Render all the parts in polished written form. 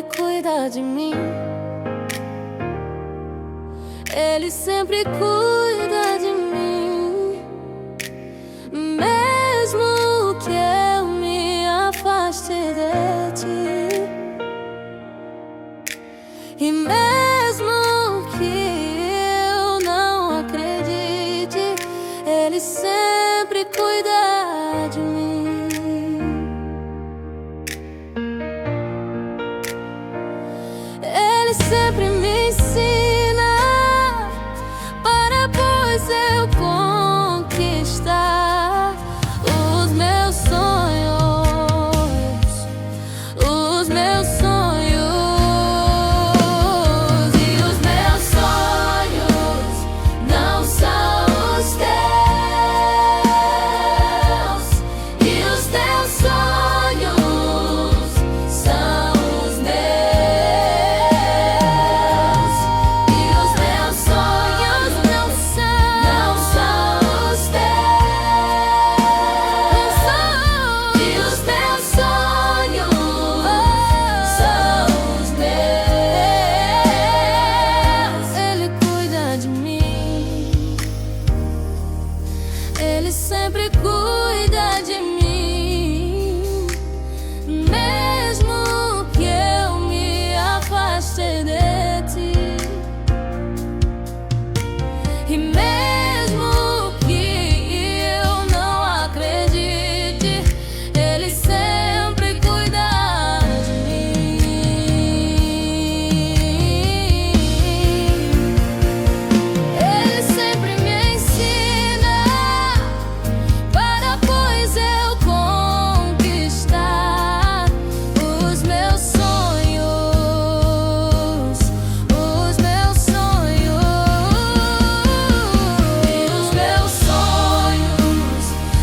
Ele cuida de mim. Ele sempre cuida de mim. Mesmo que eu me afaste de ti, e mesmo que eu não acredite, Ele sempre cuida de mim. Ele sempre me ensina para depois eu conquistar os meus sonhos, os meus sonhos. E os meus sonhos não são os teus, e os teus sonhos são os meus. E os meus sonhos não são os teus, e os teus sonhos são os meus. Ele cuida de mim. Ele sempre cuida de mim. Mesmo que eu me afaste de ti, e mesmo que eu não acredite, Ele sempre cuida de mim.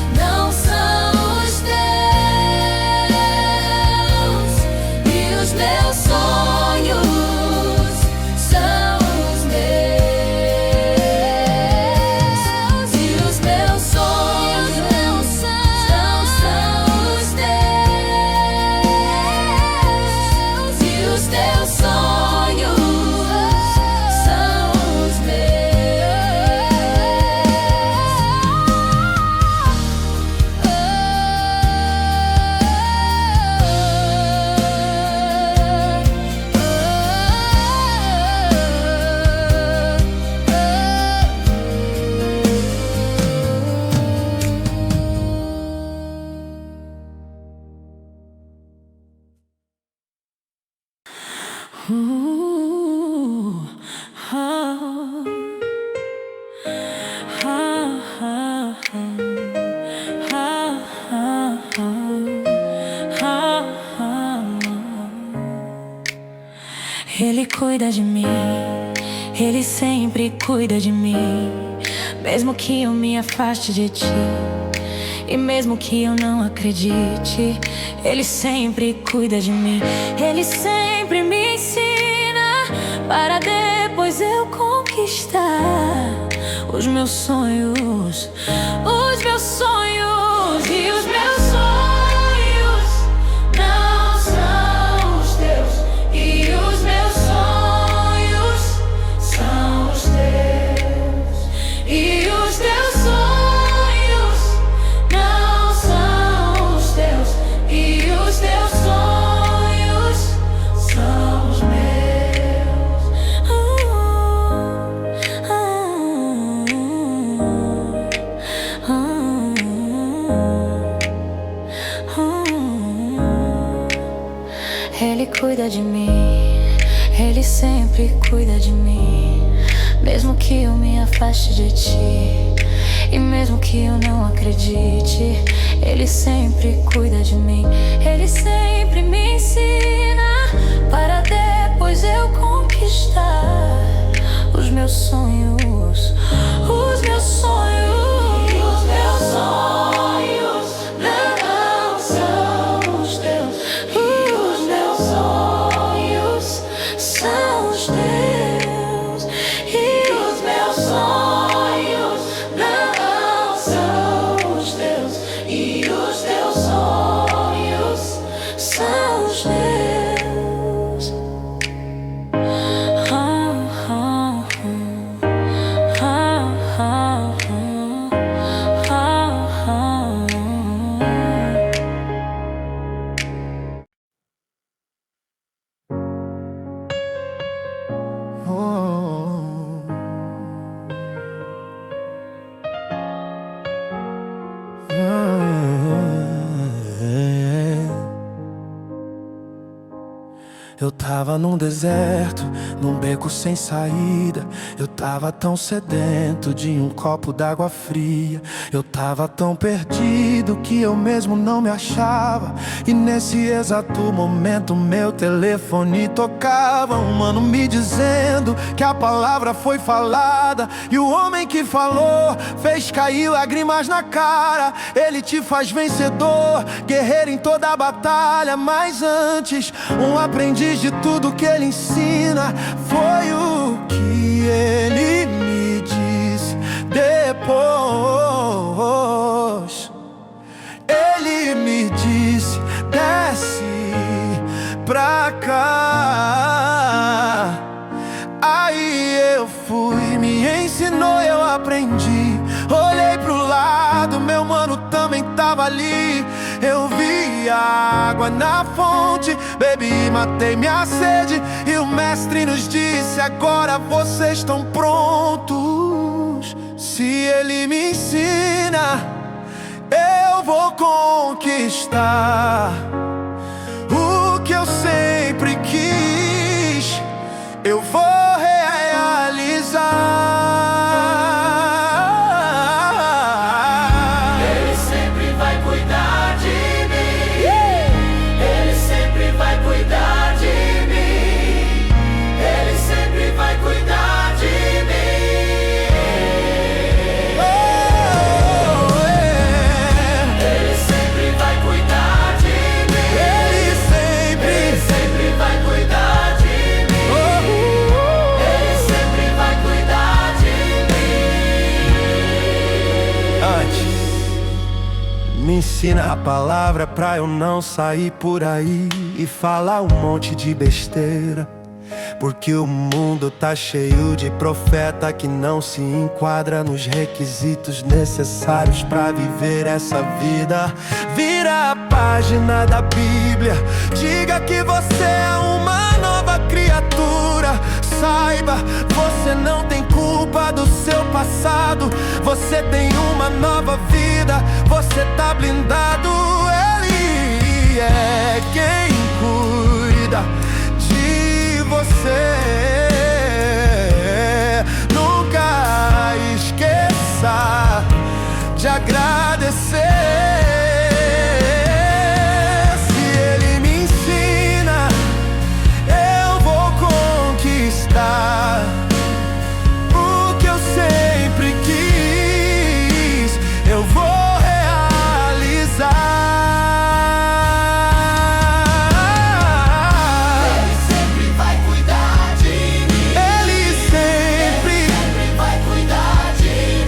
Ele sempre me ensina para depois eu conquistar os meus sonhos, os meus sonhos. E os meus sonhos não são os teus, e os meus sonhos são os meus. E os meus sonhos não são os teus, e os teus sonhos são os Ele cuida de mim, Ele sempre cuida de mim. Mesmo que eu me afaste de ti, e mesmo que eu não acredite, Ele sempre cuida de mim. Ele sempre me ensina para depois eu conquistar os meus sonhos, os meus sonhos. E os meus sonhos não são os teus, e os meus sonhos são os teus. E os teus sonhos não são os teus, e os teus sonhos são os meus. Ele cuida de mim, Ele sempre cuida de mim. Mesmo que eu me afaste de ti, e mesmo que eu não acredite, Ele sempre cuida de mim. Ele sempre me ensina para depois eu conquistar os meus sonhos, os meus sonhos. Os meus sonhos não são os teus, e os meus sonhos são os teus. E os meus sonhos não são os teus, e os teus sonhos são os meus. tava num deserto, num beco sem saída. Eu tava tão sedento de um copo d'água fria. Eu tava tão perdido que eu mesmo não me achava. E nesse exato momento meu telefone tocava. Um mano me dizendo que a palavra foi falada. E o homem que falou fez cair lágrimas na cara. Ele te faz vencedor, guerreiro em toda a batalha. Mas antes, um aprendiz de tudo que ele ensina. Foi o que ele me disse depois. Ele me disse: desce pra cá. Aí eu fui, me ensinou, eu aprendi. Olhei pro lado, meu mano também tava ali. Eu vi a água na fonte, bebi, matei minha sede. E o mestre nos disse: agora vocês estão prontos. Se ele me ensina, eu vou conquistar o que eu sempre quis. Eu vou realizar. Ele sempre vai cuidar de mim. Ele sempre vai cuidar de mim. Ele sempre vai cuidar de mim. Ele sempre vai cuidar de mim. Ele sempre vai cuidar de mim. Ele sempre vai cuidar de mim. Antes, me ensina a palavra pra eu não sair por aí e falar um monte de besteira. Porque o mundo tá cheio de profeta que não se enquadra nos requisitos necessários pra viver essa vida. Vira a página da Bíblia, diga que você é uma nova criatura. Saiba, você não tem culpa do seu passado. Você tem uma nova vida, você tá blindado. Ele é quem cuida de você. Nunca esqueça de agradecer. Se ele me ensina, eu vou conquistar o que eu sempre quis. Eu vou realizar. Ele sempre vai cuidar de mim. Ele sempre Sempre vai cuidar de mim.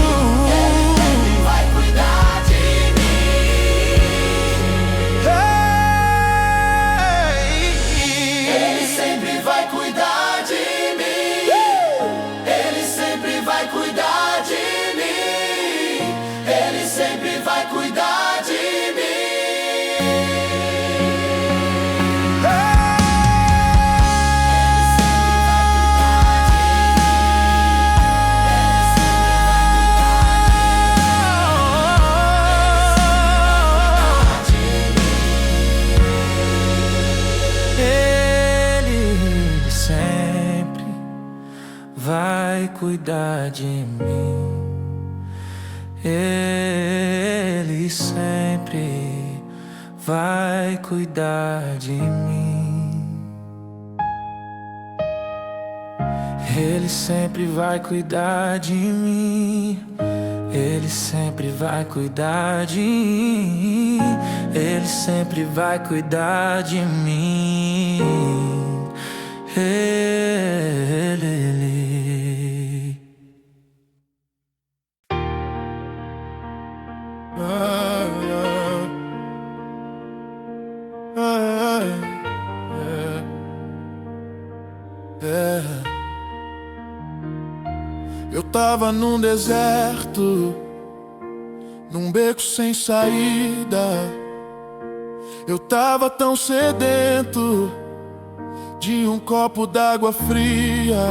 Sempre vai cuidar de mim. Ele sempre vai cuidar de mim. Ele sempre vai cuidar de mim. Ele sempre vai cuidar de mim. Ele sempre vai cuidar de mim. Ele sempre vai cuidar de mim. Ele sempre vai cuidar de mim. Ele sempre vai cuidar de mim. Ele sempre vai cuidar de mim. Ele. Eu tava num deserto, num beco sem saída. Eu tava tão sedento de um copo d'água fria.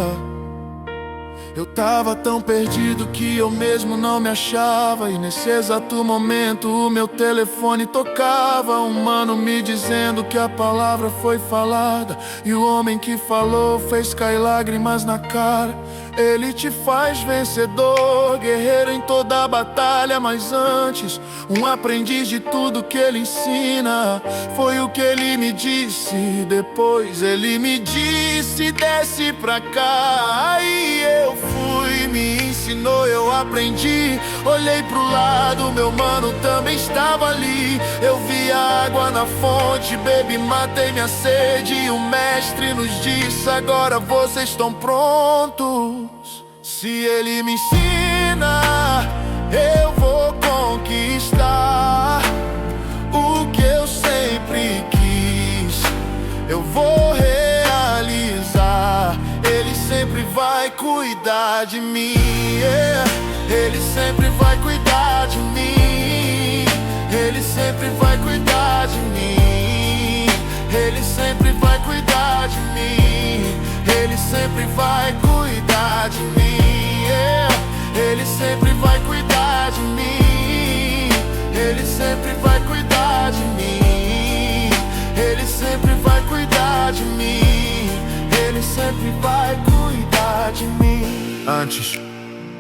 Eu tava tão perdido que eu mesmo não me achava. E nesse exato momento o meu telefone tocava. Um mano me dizendo que a palavra foi falada, e o homem que falou fez cair lágrimas na cara. Ele te faz vencedor, guerreiro em toda a batalha. Mas antes, um aprendiz de tudo que ele ensina. Foi o que ele me disse. Depois ele me disse: desce pra cá. Aí eu fui, me ensinou, eu aprendi. Olhei pro lado, meu mano também estava ali. Eu vi a água na fonte, bebi, matei minha sede. E o mestre nos disse: agora vocês estão prontos. Se ele me ensina, eu vou conquistar o que eu sempre quis. Eu vou realizar. Ele sempre vai cuidar de mim, yeah. Ele sempre vai cuidar de mim. Ele sempre vai cuidar de mim. Ele sempre vai cuidar de mim. Ele sempre vai cuidar de mim, yeah. Ele sempre vai cuidar de mim. Ele sempre vai cuidar de mim. Ele sempre vai cuidar de mim. Ele sempre vai cuidar de mim. Antes,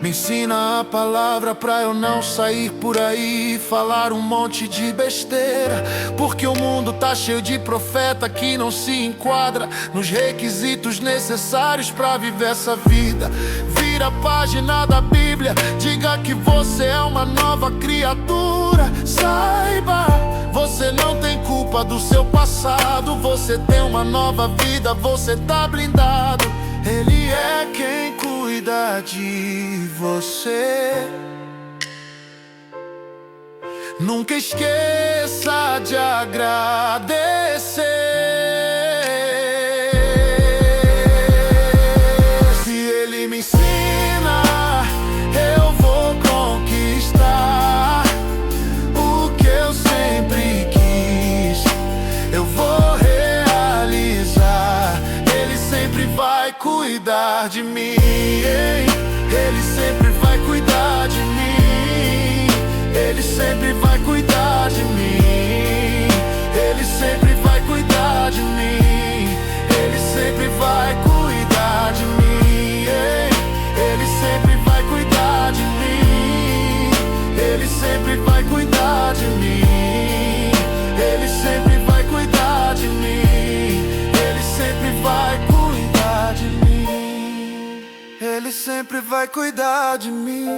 me ensina a palavra pra eu não sair por aí e falar um monte de besteira. Porque o mundo tá cheio de profeta que não se enquadra nos requisitos necessários pra viver essa vida. Vira a página da Bíblia, diga que você é uma nova criatura. Saiba, você não tem culpa do seu passado. Você tem uma nova vida, você tá blindado. Ele é quem cuida de você. Nunca esqueça de agradecer. Se ele me ensina, eu vou conquistar o que eu sempre quis. Eu vou realizar. Ele sempre vai cuidar de mim, ele sempre vai cuidar de mim. Ele sempre vai cuidar de mim. Ele sempre vai cuidar de mim. Ele sempre vai cuidar de mim, ele sempre vai cuidar de mim. Ele sempre vai cuidar de mim. Ele sempre vai cuidar de mim. Ele sempre vai cuidar de mim. Ele sempre vai cuidar de mim.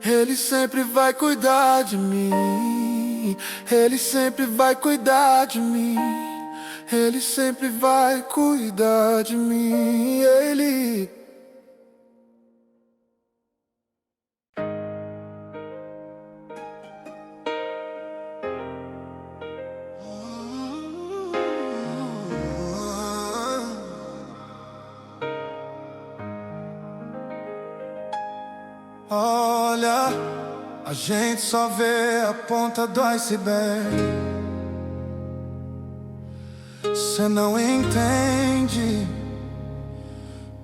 Ele sempre vai cuidar de mim. Ele sempre vai cuidar de mim. Ele sempre vai cuidar de mim. Ele... Olha, a gente só vê a ponta do iceberg. Cê não entende,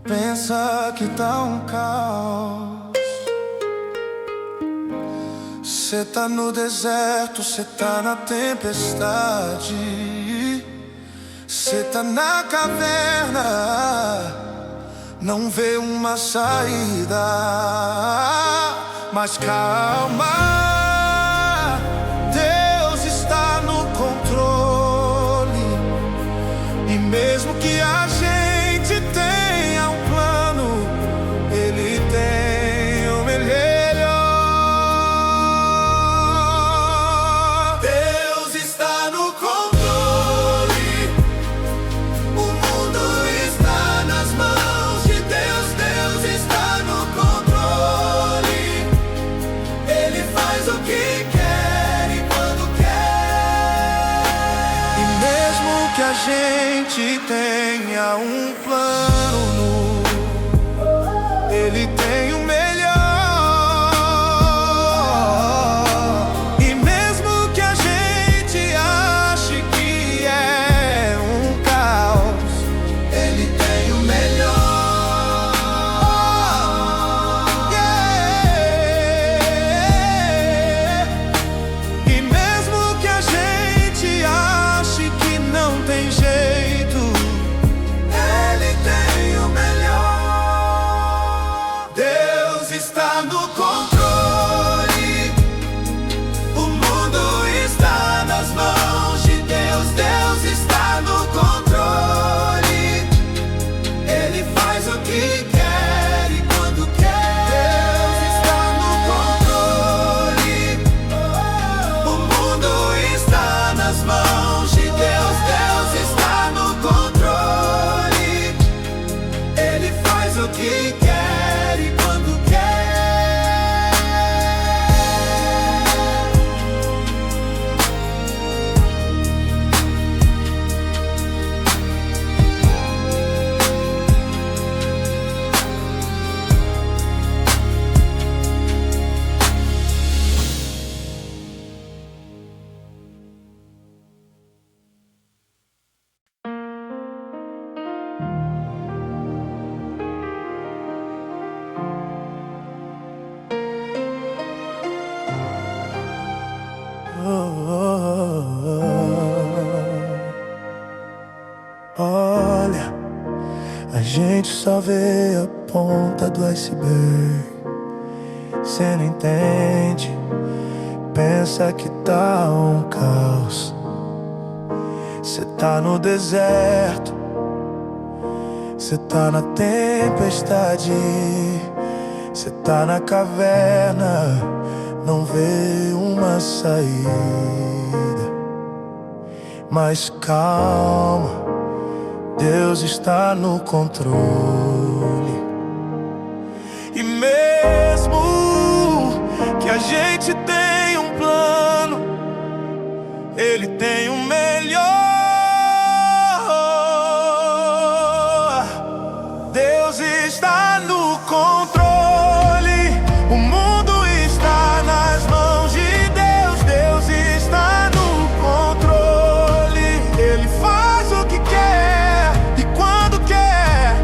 pensa que tá um caos. Cê tá no deserto, cê tá na tempestade. Cê tá na caverna, não vê uma saída. Mas calma, Deus está no controle. E mesmo que a gente tenha um plano, Ele tem o melhor. Deus está no controle. O mundo está nas mãos de Deus. Deus está no controle. Ele faz o que quer e quando quer. E mesmo que a gente tenha um plano, Ele tem o melhor. E mesmo que a gente ache que é um caos, Ele tem o melhor. olha, a gente só vê a ponta do iceberg. Cê não entende, pensa que tá um caos. Cê tá no deserto, cê tá na tempestade, cê tá na caverna, não vê uma saída. Mas calma, Deus está no controle. E mesmo que a gente tenha um plano, Ele tem o melhor. Deus está no controle. O mundo está nas mãos de Deus. Deus está no controle. Ele faz o que quer e quando quer.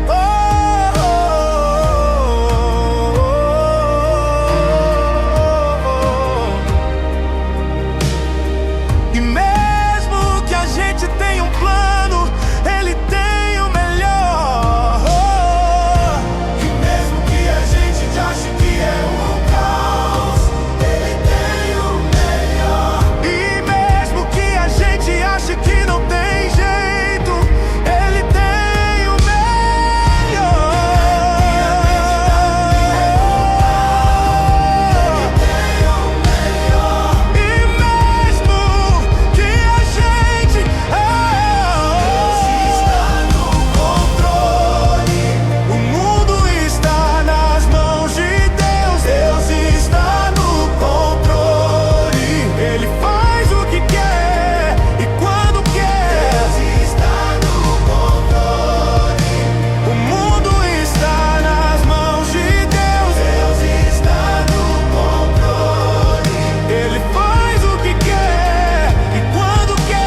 E mesmo que a gente tenha um plano, Ele tem o melhor. E mesmo que a gente ache que é um caos, Ele tem o melhor. E mesmo que a gente ache que não tem jeito, Ele tem o melhor. E mesmo que a gente está no controle. O mundo está nas mãos de Deus. Deus está no controle. Ele faz o que quer e quando quer. Deus está no controle. O mundo está nas mãos de Deus. Deus está no controle. Ele faz o que quer e quando quer.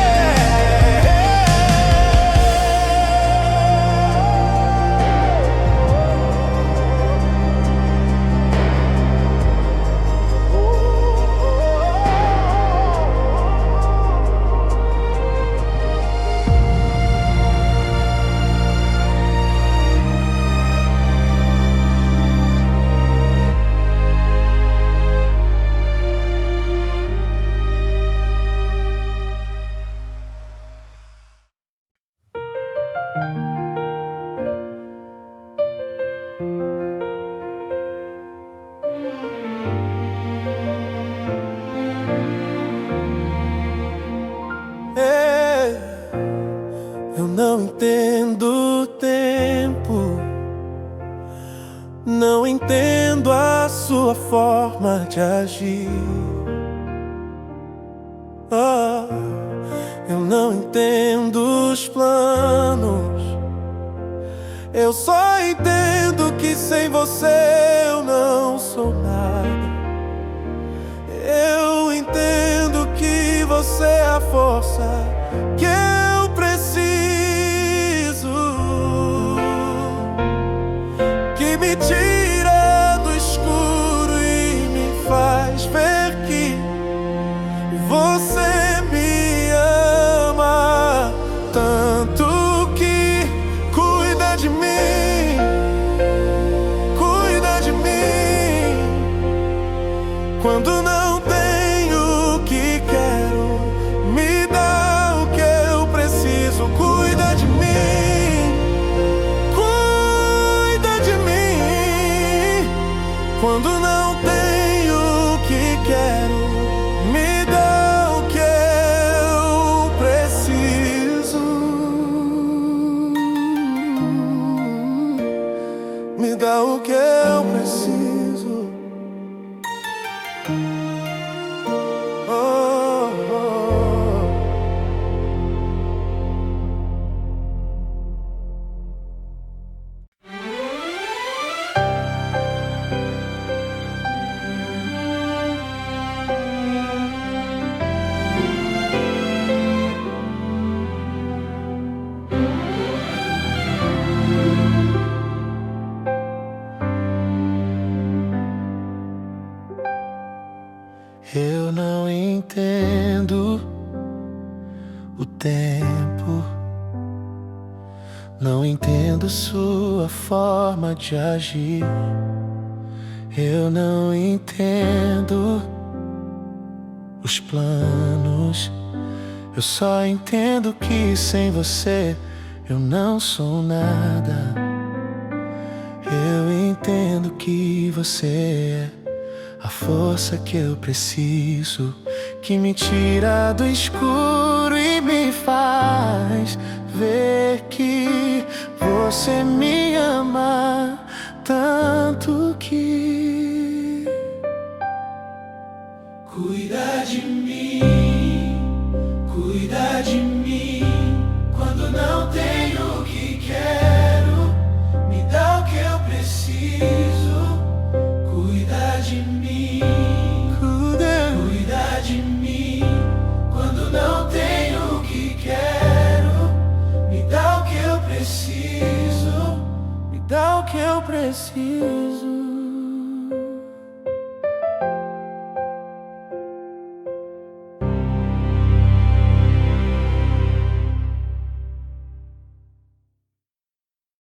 Eu não entendo o tempo, não entendo a sua forma de agir. Eu não entendo os planos, eu só entendo que sem você eu não sou nada. Eu entendo que você é a força que eu preciso, que me tira do escuro e me faz ver que você me ama tanto que cuida de mim, cuida de mim. Quando não tenho o que quero, me dá o que eu preciso. Cuida de mim, cuida de mim. Quando não tenho o que quero, me dá o que eu preciso. Me dá o que eu preciso. Não entendo sua forma de agir. Eu não entendo os planos. Eu só entendo que sem você eu não sou nada. Eu entendo que você é a força que eu preciso, que me tira do escuro e me faz ver que você me ama tanto que cuida de mim, cuida de mim. Quando não tenho o que quero, me dá o que eu preciso. Cuida de mim, cuida de mim. Quando não tenho o que quero, me dá o que eu preciso. Me dá o que eu preciso.